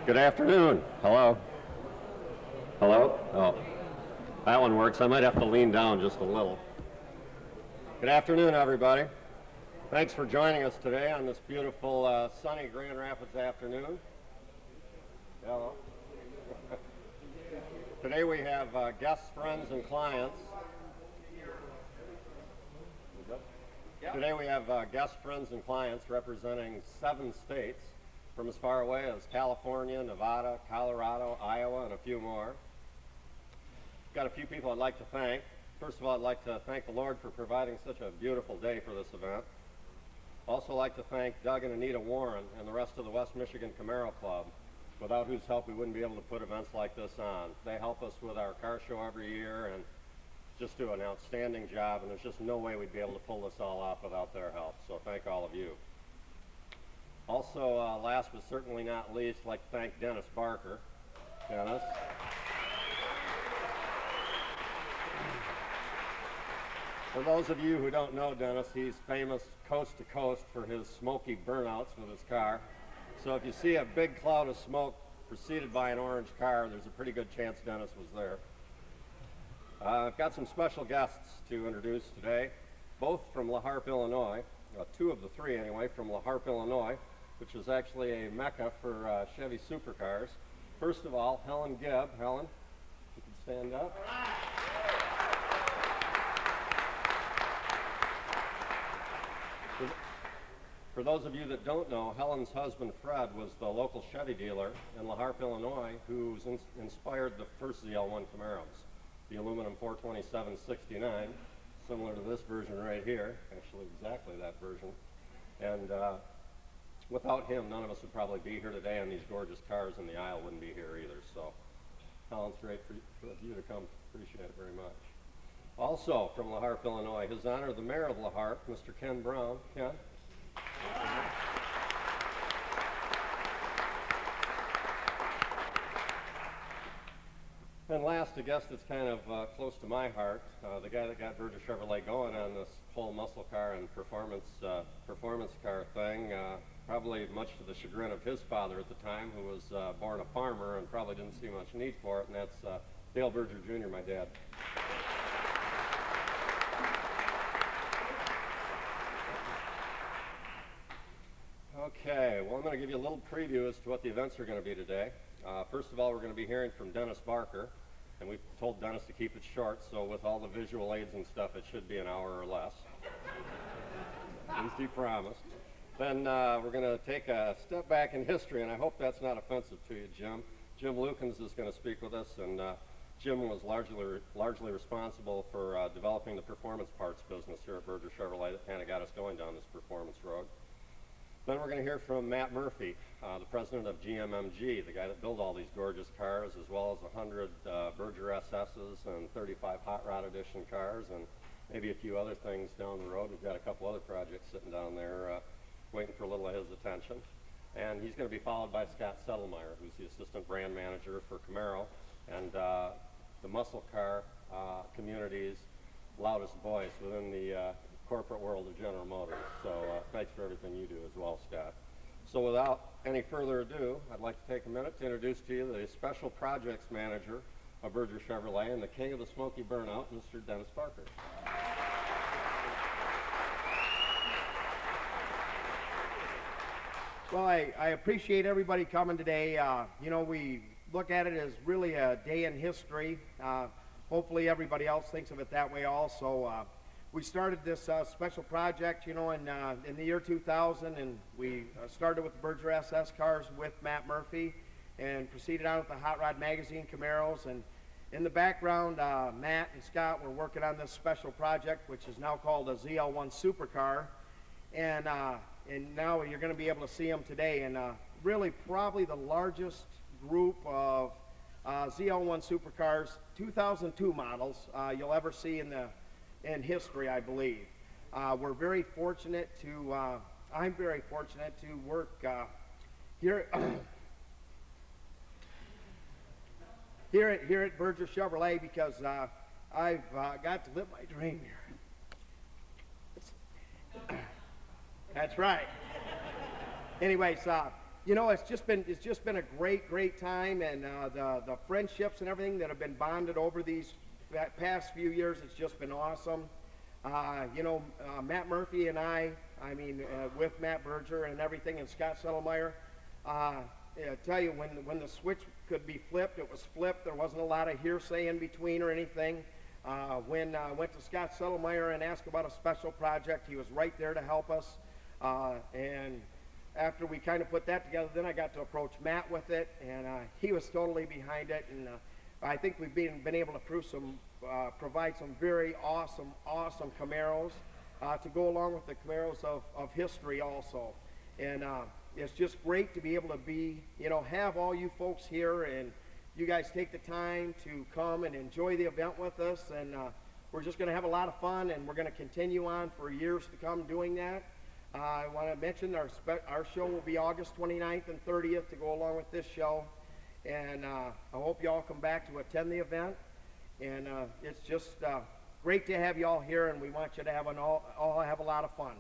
Good afternoon. Hello. Hello? Oh, that one works. I might have to lean down just a little. Good afternoon, everybody. Thanks for joining us today on this beautiful sunny Grand Rapids afternoon. Hello. Today we have guests, friends, and clients. Today we have guests, friends, and clients representing 7 states from as far away as California, Nevada, Colorado, Iowa, and a few more. Got a few people I'd like to thank. First of all, I'd like to thank the Lord for providing such a beautiful day for this event. Also like to thank Doug and Anita Warren and the rest of the West Michigan Camaro Club, without whose help we wouldn't be able to put events like this on. They help us with our car show every year and just do an outstanding job, and there's just no way we'd be able to pull this all off without their help, so thank all of you. Also, last but certainly not least, I'd like to thank Dennis Barker. Dennis. For those of you who don't know Dennis, he's famous coast to coast for his smoky burnouts with his car. So if you see a big cloud of smoke preceded by an orange car, there's a pretty good chance Dennis was there. I've got some special guests to introduce today, both from La Harpe, Illinois, 2 of the 3 anyway, from La Harpe, Illinois, which is actually a mecca for Chevy supercars. First of all, Helen Gibb. Helen, you can stand up. For those of you that don't know, Helen's husband Fred was the local Chevy dealer in La Harpe, Illinois, who inspired the first ZL1 Camaros, the aluminum 427-69, similar to this version right here, actually exactly that version. And without him, none of us would probably be here today, and these gorgeous cars in the aisle wouldn't be here either. So, Helen, it's great for you to come. Appreciate it very much. Also, from La Harpe, Illinois, His Honor, the Mayor of La Harpe, Mr. Ken Brown. Ken? And last, a guest that's kind of close to my heart, the guy that got Berger Chevrolet going on this whole muscle car and performance car thing, probably much to the chagrin of his father at the time, who was born a farmer and probably didn't see much need for it, and that's Dale Berger Jr., my dad. Okay, well, I'm going to give you a little preview as to what the events are going to be today. First of all, we're going to be hearing from Dennis Barker, and we've told Dennis to keep it short, so with all the visual aids and stuff, it should be an hour or less. At least he promised. Then we're going to take a step back in history, and I hope that's not offensive to you, Jim. Jim Lukens is going to speak with us, and Jim was largely responsible for developing the performance parts business here at Berger Chevrolet that kind of got us going down this performance road. Then we're going to hear from Matt Murphy, the president of GMMG, the guy that built all these gorgeous cars, as well as 100 Berger SS's and 35 Hot Rod Edition cars, and maybe a few other things down the road. We've got a couple other projects sitting down there waiting for a little of his attention. And he's going to be followed by Scott Settlemeyer, who's the assistant brand manager for Camaro, and the muscle car community's loudest voice within the corporate world of General Motors. So thanks for everything you do as well, Scott. So without any further ado, I'd like to take a minute to introduce to you the Special Projects Manager of Berger Chevrolet and the King of the Smoky Burnout, Mr. Dennis Barker. Well, I appreciate everybody coming today. You know, we look at it as really a day in history. Hopefully everybody else thinks of it that way also. We started this special project, you know, in the year 2000, and we started with the Berger SS cars with Matt Murphy and proceeded on with the Hot Rod Magazine Camaros. And in the background, Matt and Scott were working on this special project, which is now called a ZL1 Supercar. And now you're going to be able to see them today. And really probably the largest group of ZL1 Supercars, 2002 models, you'll ever see in history, I believe. We're very fortunate to, I'm very fortunate to work here here at Berger Chevrolet because I've got to live my dream here. That's right. Anyways, you know, it's just been a great time, and the friendships and everything that have been bonded over these past few years, it's just been awesome. Matt Murphy and with Matt Berger and everything, and Scott Settlemeyer, I tell you, when the switch could be flipped, it was flipped. There wasn't a lot of hearsay in between or anything. When I went to Scott Settlemeyer and asked about a special project, he was right there to help us. And after we kind of put that together, then I got to approach Matt with it, and he was totally behind it. And I think we've been able to provide some very awesome Camaros to go along with the Camaros of history also. And it's just great to be able to have all you folks here, and you guys take the time to come and enjoy the event with us. And we're just going to have a lot of fun, and we're going to continue on for years to come doing that. I want to mention our show will be August 29th and 30th to go along with this show. And I hope you all come back to attend the event. And it's just great to have you all here, and we want you to all have a lot of fun.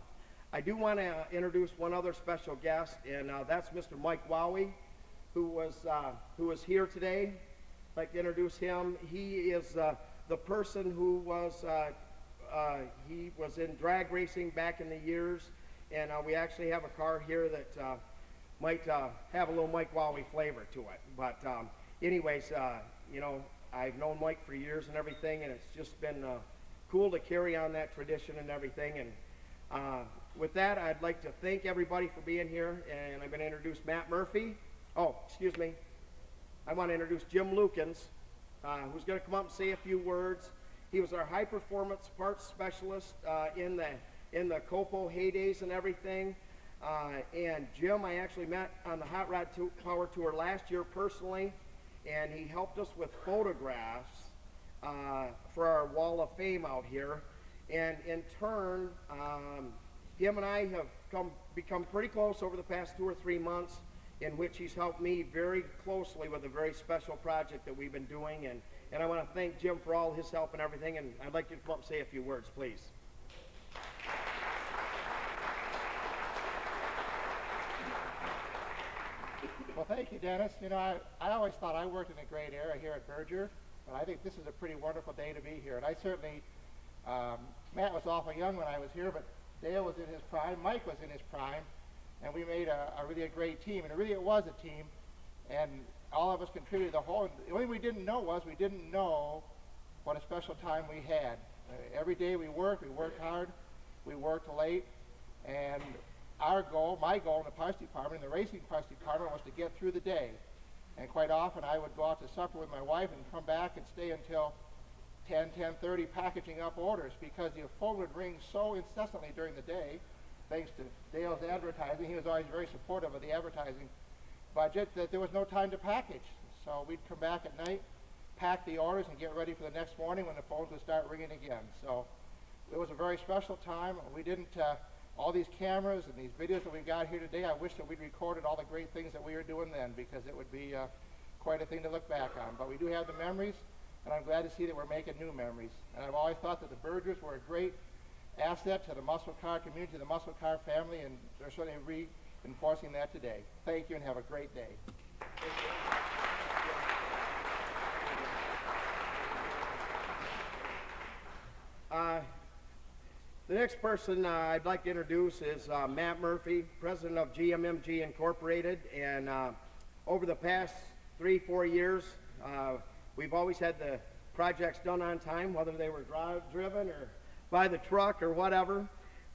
I do want to introduce one other special guest, and that's Mr. Mike Wowie, who was here today. I'd like to introduce him. He is the person who was in drag racing back in the years, and we actually have a car here that might have a little Mike Wowie flavor to it. But anyways, I've known Mike for years and everything, and it's just been cool to carry on that tradition and everything. And with that, I'd like to thank everybody for being here, and I'm going to introduce Matt Murphy. Oh, excuse me. I want to introduce Jim Lukens, who's going to come up and say a few words. He was our high-performance parts specialist in the Copo heydays and everything. And Jim, I actually met on the Hot Rod Power Tour last year personally, and he helped us with photographs for our Wall of Fame out here. And in turn, him and I have become pretty close over the past 2 or 3 months, in which he's helped me very closely with a very special project that we've been doing. And I want to thank Jim for all his help and everything, and I'd like you to come up and say a few words, please. Well, thank you, Dennis. I always thought I worked in a great era here at Berger, but I think this is a pretty wonderful day to be here. And I certainly, Matt was awful young when I was here, but Dale was in his prime, Mike was in his prime, and we made a really great team. And it was a team, and all of us contributed the whole. The only thing we didn't know what a special time we had. Every day we worked hard, we worked late, and my goal in the parts department, in the racing parts department, was to get through the day. And quite often I would go out to supper with my wife and come back and stay until 10:30 packaging up orders, because the phone would ring so incessantly during the day, thanks to Dale's advertising. He was always very supportive of the advertising budget, that there was no time to package. So we'd come back at night, pack the orders, and get ready for the next morning when the phones would start ringing again. So it was a very special time. We didn't, all these cameras and these videos that we've got here today, I wish that we'd recorded all the great things that we were doing then, because it would be quite a thing to look back on. But we do have the memories, and I'm glad to see that we're making new memories. And I've always thought that the Bergers were a great asset to the muscle car community, the muscle car family, and they're certainly reinforcing that today. Thank you, and have a great day. The next person I'd like to introduce is Matt Murphy, president of GMMG Incorporated. And over the past 3-4 years, we've always had the projects done on time, whether they were driven or by the truck or whatever.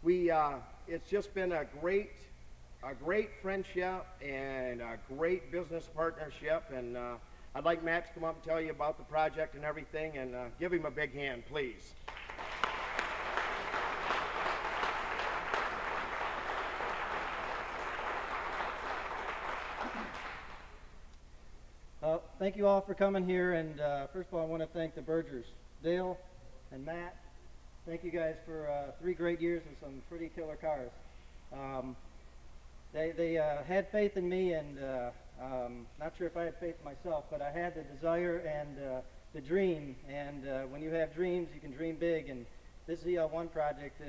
It's just been a great friendship and a great business partnership. And I'd like Matt to come up and tell you about the project and everything, and give him a big hand, please. Thank you all for coming here, and first of all, I want to thank the Bergers, Dale and Matt. Thank you guys for 3 great years and some pretty killer cars. They had faith in me, and not sure if I had faith in myself, but I had the desire and the dream. And when you have dreams, you can dream big. And this ZL1 project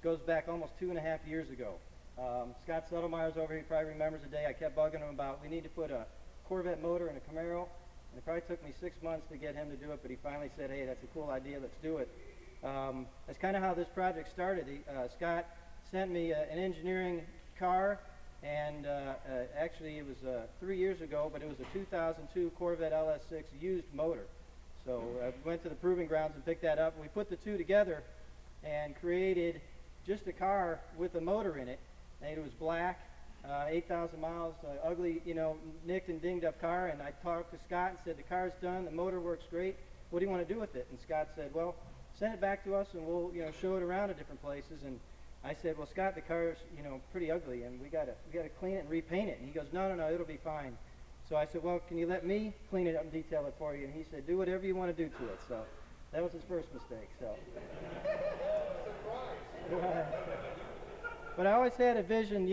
goes back almost 2.5 years ago. Scott Settlemeyer's over here, he probably remembers the day I kept bugging him about, we need to put a Corvette motor in a Camaro. And it probably took me 6 months to get him to do it, but he finally said, hey, that's a cool idea, let's do it. That's kind of how this project started. Scott sent me an engineering car, and actually it was 3 years ago, but it was a 2002 Corvette LS6 used motor. So I went to the proving grounds and picked that up, and we put the two together and created just a car with a motor in it. And it was black, 8,000 miles, ugly, nicked and dinged up car. And I talked to Scott and said, the car's done, the motor works great. What do you want to do with it? And Scott said, well, send it back to us and we'll, show it around at different places. And I said, well, Scott, the car's, pretty ugly and we gotta clean it and repaint it. And he goes, no, it'll be fine. So I said, well, can you let me clean it up and detail it for you? And he said, do whatever you want to do to it. So that was his first mistake. So. But I always had a vision,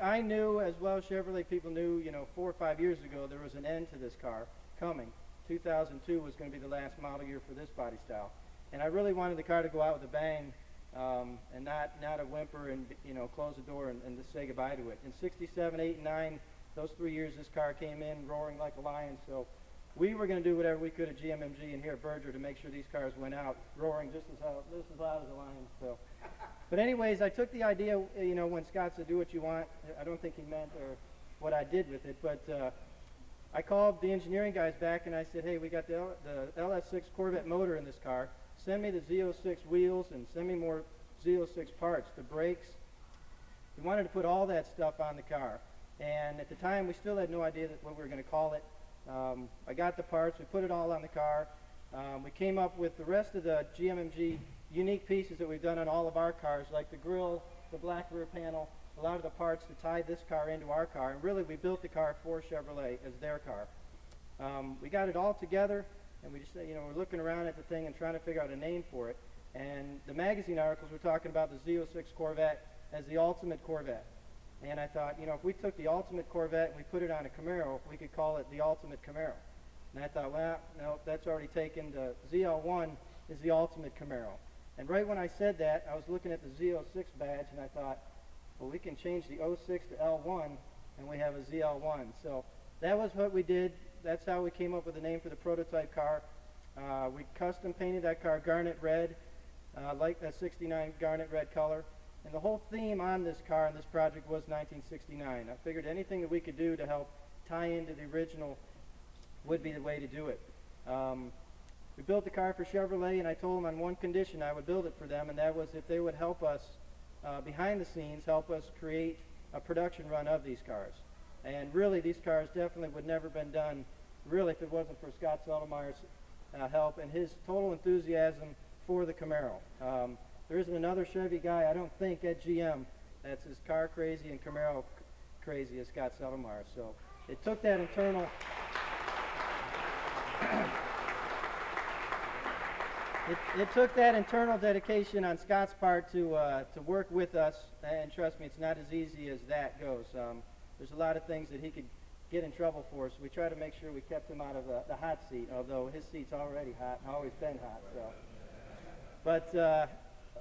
I knew as well, Chevrolet people knew, 4 or 5 years ago, there was an end to this car coming. 2002 was going to be the last model year for this body style. And I really wanted the car to go out with a bang and not a whimper and, close the door and just say goodbye to it. In 67, 8, and 9, those 3 years, this car came in roaring like a lion. So we were going to do whatever we could at GMMG and here at Berger to make sure these cars went out roaring just as loud as a lion. So. But anyways, I took the idea, when Scott said, do what you want, I don't think he meant or what I did with it, but I called the engineering guys back and I said, hey, we got the LS6 Corvette motor in this car. Send me the Z06 wheels and send me more Z06 parts, the brakes. We wanted to put all that stuff on the car. And at the time, we still had no idea what we were going to call it. I got the parts, we put it all on the car. We came up with the rest of the GMMG unique pieces that we've done on all of our cars, like the grille, the black rear panel, a lot of the parts to tie this car into our car. And really, we built the car for Chevrolet as their car. We got it all together, and we just, we're looking around at the thing and trying to figure out a name for it. And the magazine articles were talking about the Z06 Corvette as the ultimate Corvette. And I thought, if we took the ultimate Corvette and we put it on a Camaro, we could call it the ultimate Camaro. And I thought, well, no, that's already taken. The ZL1 is the ultimate Camaro. And right when I said that, I was looking at the Z06 badge, and I thought, well, we can change the 06 to L1, and we have a ZL1. So that was what we did. That's how we came up with the name for the prototype car. We custom painted that car garnet red, like that 69 garnet red color. And the whole theme on this car and this project was 1969. I figured anything that we could do to help tie into the original would be the way to do it. We built the car for Chevrolet, and I told them on one condition I would build it for them, and that was if they would help us behind the scenes, help us create a production run of these cars. And really, these cars definitely would never have been done, really, if it wasn't for Scott Settlemeyer's help and his total enthusiasm for the Camaro. There isn't another Chevy guy, I don't think, at GM that's as car crazy and Camaro crazy as Scott Settlemeyer. So it took that internal... It took that internal dedication on Scott's part to work with us, and trust me, it's not as easy as that goes. There's a lot of things that he could get in trouble for, so we try to make sure we kept him out of the hot seat, although his seat's already hot and always been hot. So, but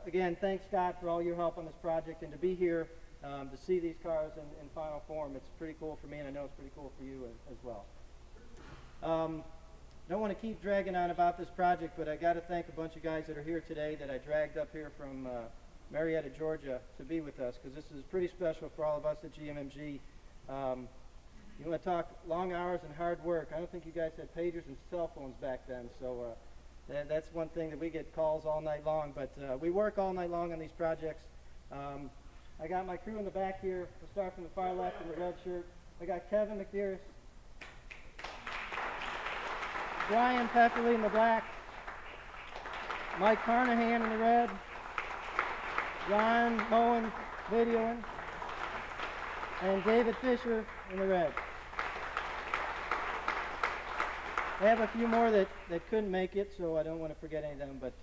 again, thanks Scott for all your help on this project, and to be here to see these cars in final form. It's pretty cool for me, and I know it's pretty cool for you as well. Don't want to keep dragging on about this project, but I got to thank a bunch of guys that are here today that I dragged up here from Marietta, Georgia, to be with us, because this is pretty special for all of us at GMMG. You want to talk long hours and hard work. I don't think you guys had pagers and cell phones back then, so that's one thing that we get calls all night long, but we work all night long on these projects. I got my crew in the back here. We'll start from the far left in the red shirt. I got Kevin McDearest, Brian Pepperly in the black, Mike Carnahan in the red, John Moen videoing, and David Fisher in the red. I have a few more that couldn't make it, so I don't want to forget any of them, but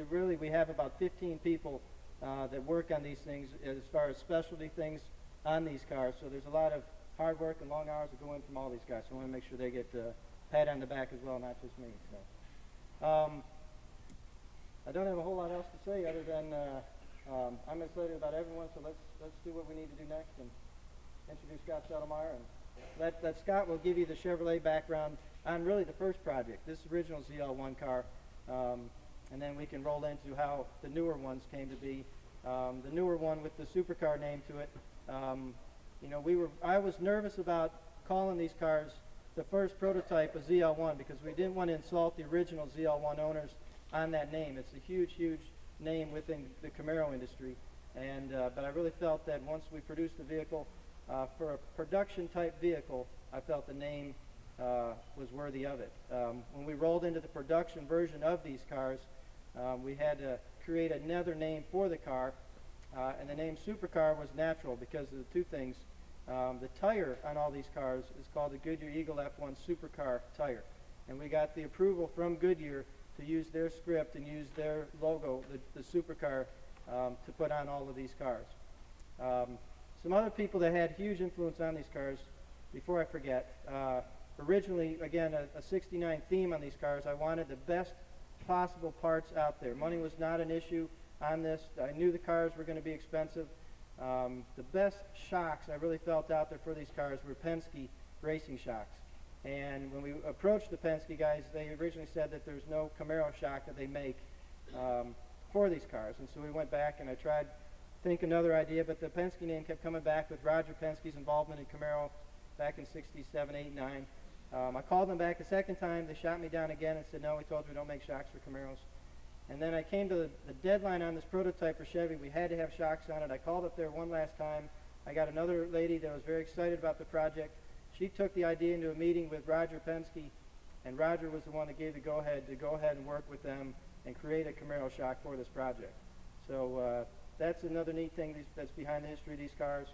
really we have about 15 people that work on these things as far as specialty things on these cars, so there's a lot of hard work and long hours that go in from all these guys, so I want to make sure they get pat on the back as well, not just me. So, I don't have a whole lot else to say other than I'm excited about everyone, so let's do what we need to do next and introduce Scott Settlemeyer, and let Scott will give you the Chevrolet background on really the first project, this original ZL1 car, and then we can roll into how the newer ones came to be. The newer one with the supercar name to it. You know, I was nervous about calling these cars the first prototype of ZL1 because we didn't want to insult the original ZL1 owners on that name. It's a huge, huge name within the Camaro industry, and but I really felt that once we produced the vehicle for a production type vehicle, I felt the name was worthy of it. When we rolled into the production version of these cars, we had to create another name for the car, and the name Supercar was natural because of the two things. The tire on all these cars is called the Goodyear Eagle F1 Supercar tire, and we got the approval from Goodyear to use their script and use their logo, the Supercar, to put on all of these cars. Some other people that had huge influence on these cars, before I forget, originally, again, a 69 theme on these cars. I wanted the best possible parts out there. Money was not an issue on this. I knew the cars were going to be expensive. The best shocks I really felt out there for these cars were Penske racing shocks. And when we approached the Penske guys, they originally said that there's no Camaro shock that they make for these cars. And so we went back and I tried to think another idea, but the Penske name kept coming back with Roger Penske's involvement in Camaro back in 67, 8, 9. I called them back a second time. They shot me down again and said, no, we told you we don't make shocks for Camaros. And then I came to the deadline on this prototype for Chevy. We had to have shocks on it. I called up there one last time. I got another lady that was very excited about the project. She took the idea into a meeting with Roger Penske, and Roger was the one that gave the go-ahead to go ahead and work with them and create a Camaro shock for this project. So that's another neat thing that's behind the history of these cars.